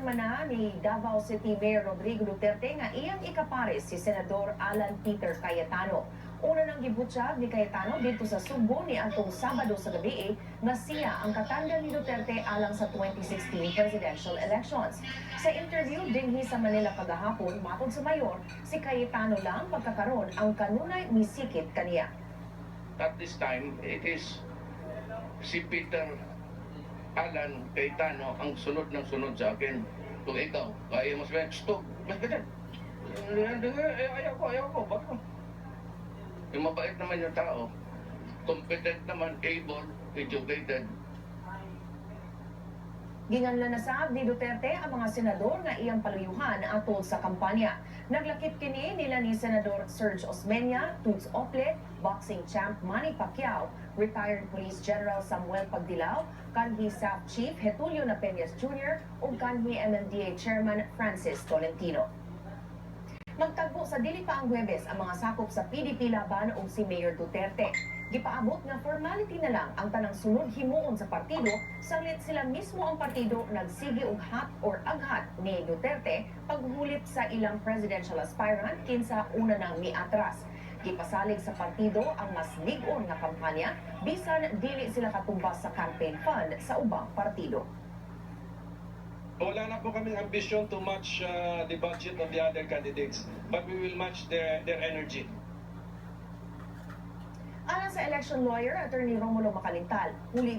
Ginumpirma na ni Davao City Mayor Rodrigo Duterte nga iyang ikapares si Senador Alan Peter Cayetano. Una nang gibutyag ni Cayetano dito sa Subo ni atong Sabado sa gabi nga siya ang katanggal ni Duterte alang sa 2016 presidential elections. Sa interview dinhi sa Manila kagahapon, matod sa mayor, si Cayetano lang pagkakaroon ang kanunay misikit kaniya. At this time, it is si Peter Alan Cayetano ang sunod ng sunod sa akin. Kung ikaw, kaya mo sabihin, stop, mas ganyan. Ayaw ko, baka. Yung mabait naman yung tao, competent naman, able, educated. Ginganlan na saab ni Duterte ang mga senador nga iyang paluyuhan atol sa kampanya. Naglakip kini nila ni Senador Serge Osmeña, Toots Ople, boxing champ Manny Pacquiao, retired Police General Samuel Pagdilaw, kanhi SAF Chief Getulio Napeñas Jr. ug kanhi MMDA Chairman Francis Tolentino. Magtagbo sa dili pa ang Huwebes ang mga sakop sa PDP laban o si Mayor Duterte. Gipaabot nga formality na lang ang tanang sunod himuon sa partido, sanglit sila mismo ang partido nagsigi og hat or aghat ni Duterte paghulit sa ilang presidential aspirant kinsa una nang miatras. Gipasalig sa partido ang mas lig-on nga kampanya bisan dili sila katumbas sa campaign fund sa ubang partido. Wala na po kaming ambition to match the budget of the other candidates, but we will match their energy. Alang sa election lawyer, Attorney Romulo Macalintal, huli